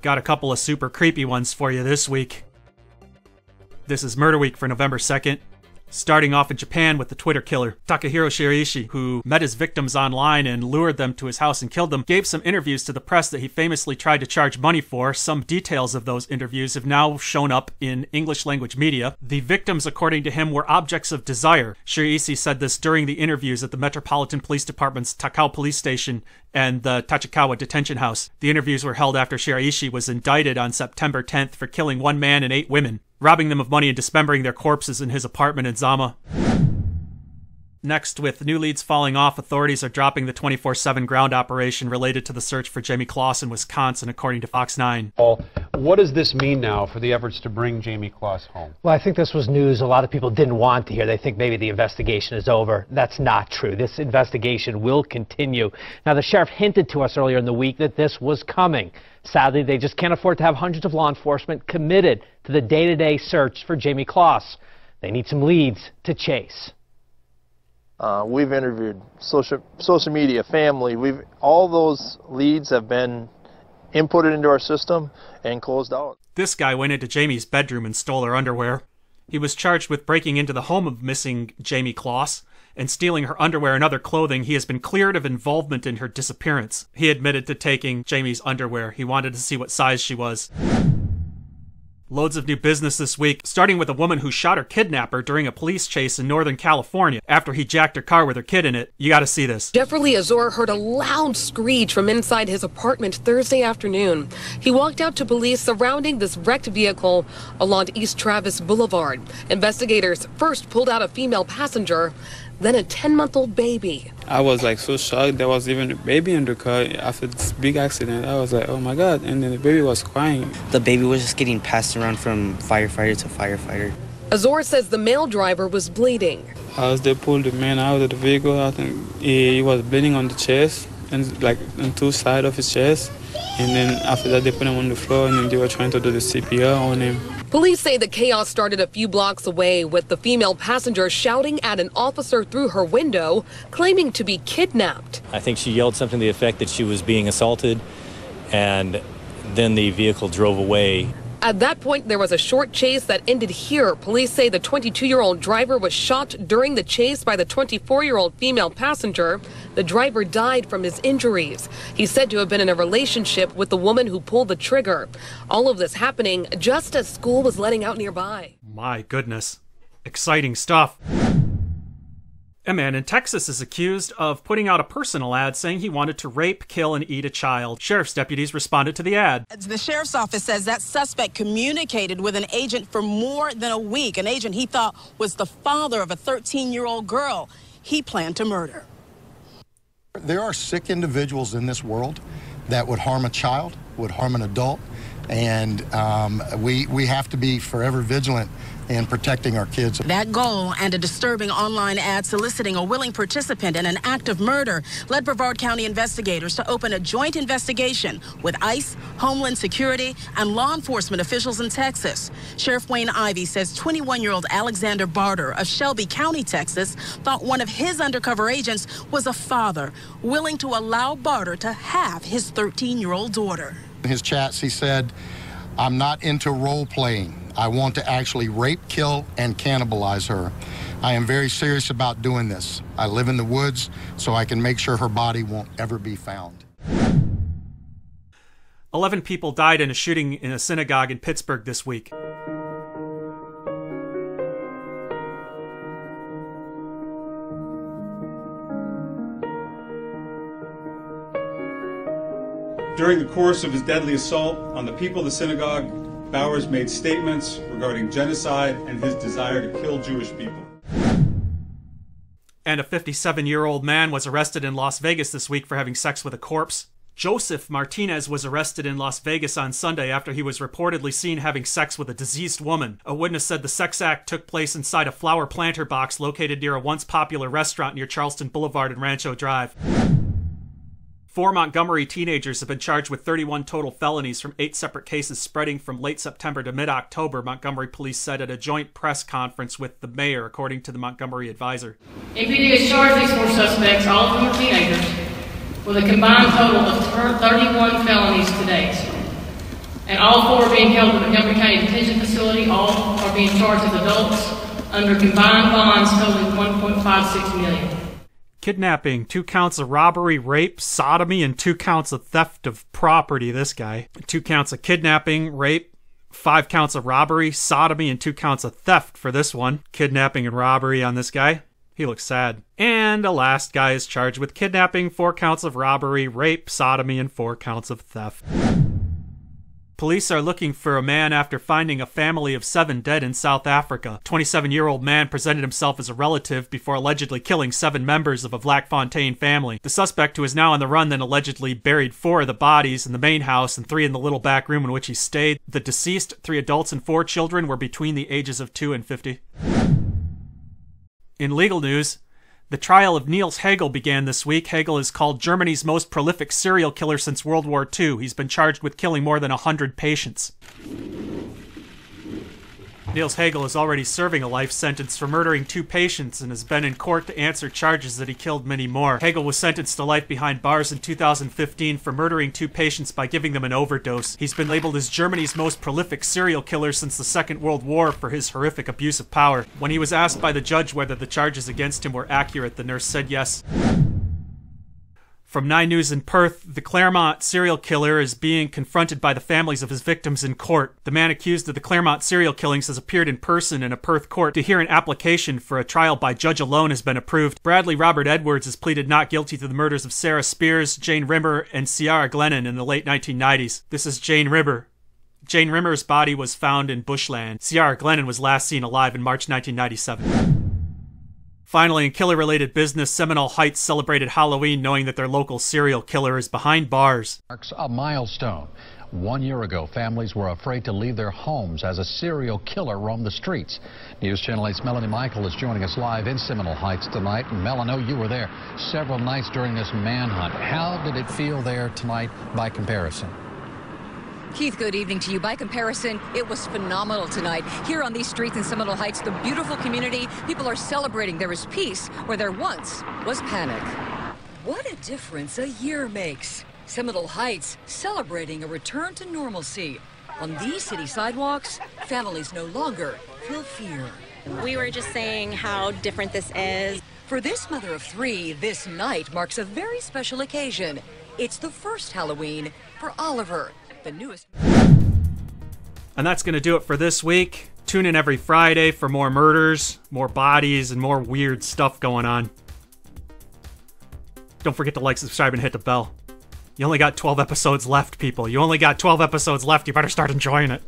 Got a couple of super creepy ones for you this week. This is Murder Week for November 2nd. Starting off in Japan with the Twitter killer, Takahiro Shiraishi, who met his victims online and lured them to his house and killed them, gave some interviews to the press that he famously tried to charge money for. Some details of those interviews have now shown up in English language media. The victims, according to him, were objects of desire. Shiraishi said this during the interviews at the Metropolitan Police Department's Takao Police Station and the Tachikawa Detention House. The interviews were held after Shiraishi was indicted on September 10th for killing 1 man and 8 women, robbing them of money and dismembering their corpses in his apartment in Zama. Next, with new leads falling off, authorities are dropping the 24/7 ground operation related to the search for Jamie Closs in Wisconsin, according to Fox 9. What does this mean now for the efforts to bring Jamie Closs home? Well, I think this was news a lot of people didn't want to hear. They think maybe the investigation is over. That's not true. This investigation will continue. Now, the sheriff hinted to us earlier in the week that this was coming. Sadly, they just can't afford to have hundreds of law enforcement committed to the day-to-day search for Jamie Closs. They need some leads to chase. We've interviewed social media, family. All those leads have been inputted into our system and closed out. This guy went into Jamie's bedroom and stole her underwear. He was charged with breaking into the home of missing Jamie Closs and stealing her underwear and other clothing. He has been cleared of involvement in her disappearance. He admitted to taking Jamie's underwear. He wanted to see what size she was. Loads of new business this week, starting with a woman who shot her kidnapper during a police chase in Northern California after he jacked her car with her kid in it. You gotta see this. Jeffrey Azor heard a loud screech from inside his apartment Thursday afternoon. He walked out to police surrounding this wrecked vehicle along East Travis Boulevard. Investigators first pulled out a female passenger, then a 10-month-old baby. I was so shocked. There was even a baby in the car after this big accident. I was like, oh my God. And then the baby was crying. The baby was just getting passed around from firefighter to firefighter. Azor says the male driver was bleeding. As they pulled the man out of the vehicle, I think he was bleeding on the chest and on 2 sides of his chest. And then after that, they put him on the floor and then they were trying to do the CPR on him. Police say the chaos started a few blocks away with the female passenger shouting at an officer through her window, claiming to be kidnapped. I think she yelled something to the effect that she was being assaulted, and then the vehicle drove away. At that point, there was a short chase that ended here. Police say the 22-year-old driver was shot during the chase by the 24-year-old female passenger. The driver died from his injuries. He's said to have been in a relationship with the woman who pulled the trigger. All of this happening just as school was letting out nearby. My goodness. Exciting stuff. A man in Texas is accused of putting out a personal ad saying he wanted to rape, kill, and eat a child. Sheriff's deputies responded to the ad. The sheriff's office says that suspect communicated with an agent for more than a week, an agent he thought was the father of a 13-year-old girl he planned to murder. There are sick individuals in this world that would harm a child, would harm an adult, and we have to be forever vigilant in protecting our kids. That goal and a disturbing online ad soliciting a willing participant in an act of murder led Brevard County investigators to open a joint investigation with ICE, Homeland Security, and law enforcement officials in Texas. Sheriff Wayne Ivey says 21-year-old Alexander Barter of Shelby County, Texas, thought one of his undercover agents was a father willing to allow Barter to have his 13-year-old daughter. In his chats, he said, "I'm not into role playing. I want to actually rape, kill, and cannibalize her. I am very serious about doing this. I live in the woods, so I can make sure her body won't ever be found." 11 people died in a shooting in a synagogue in Pittsburgh this week. During the course of his deadly assault on the people of the synagogue, Bowers made statements regarding genocide and his desire to kill Jewish people. And a 57-year-old man was arrested in Las Vegas this week for having sex with a corpse. Joseph Martinez was arrested in Las Vegas on Sunday after he was reportedly seen having sex with a deceased woman. A witness said the sex act took place inside a flower planter box located near a once popular restaurant near Charleston Boulevard and Rancho Drive. 4 Montgomery teenagers have been charged with 31 total felonies from 8 separate cases spreading from late September to mid-October, Montgomery police said at a joint press conference with the mayor, according to the Montgomery Advisor. MPD has charged these 4 suspects, all of them are teenagers, with a combined total of 31 felonies to date. And all 4 are being held at the Montgomery County Detention Facility. All are being charged as adults under combined bonds totaling $1.56 million. Kidnapping, 2 counts of robbery, rape, sodomy, and 2 counts of theft of property, this guy. 2 counts of kidnapping, rape, 5 counts of robbery, sodomy, and 2 counts of theft for this one. Kidnapping and robbery on this guy. He looks sad. And the last guy is charged with kidnapping, 4 counts of robbery, rape, sodomy, and 4 counts of theft. Police are looking for a man after finding a family of 7 dead in South Africa. A 27-year-old man presented himself as a relative before allegedly killing 7 members of a Vlakfontein family. The suspect, who is now on the run, then allegedly buried 4 of the bodies in the main house and 3 in the little back room in which he stayed. The deceased, 3 adults and 4 children, were between the ages of 2 and 50. In legal news, the trial of Niels Hegel began this week. Hegel is called Germany's most prolific serial killer since World War II. He's been charged with killing more than 100 patients. Niels Hegel is already serving a life sentence for murdering 2 patients and has been in court to answer charges that he killed many more. Hegel was sentenced to life behind bars in 2015 for murdering 2 patients by giving them an overdose. He's been labeled as Germany's most prolific serial killer since the Second World War for his horrific abuse of power. When he was asked by the judge whether the charges against him were accurate, the nurse said yes. From 9 News in Perth, the Claremont serial killer is being confronted by the families of his victims in court. The man accused of the Claremont serial killings has appeared in person in a Perth court to hear an application for a trial by judge alone has been approved. Bradley Robert Edwards has pleaded not guilty to the murders of Sarah Spears, Jane Rimmer, and Ciara Glennon in the late 1990s. This is Jane Rimmer. Jane Rimmer's body was found in bushland. Ciara Glennon was last seen alive in March 1997. Finally, in killer-related business, Seminole Heights celebrated Halloween knowing that their local serial killer is behind bars. Marks a milestone. 1 year ago, families were afraid to leave their homes as a serial killer roamed the streets. News Channel 8's Melanie Michael is joining us live in Seminole Heights tonight. And Mel, I know you were there several nights during this manhunt. How did it feel there tonight by comparison? Keith, good evening to you. By comparison, it was phenomenal tonight. Here on these streets in Seminole Heights, the beautiful community, people are celebrating there is peace where there once was panic. What a difference a year makes. Seminole Heights celebrating a return to normalcy. On these city sidewalks, families no longer feel fear. We were just saying how different this is. For this mother of 3, this night marks a very special occasion. It's the first Halloween for Oliver, the newest. And that's going to do it for this week. Tune in every Friday for more murders, more bodies, and more weird stuff going on. Don't forget to like, subscribe, and hit the bell. You only got 12 episodes left, people. You only got 12 episodes left. You better start enjoying it.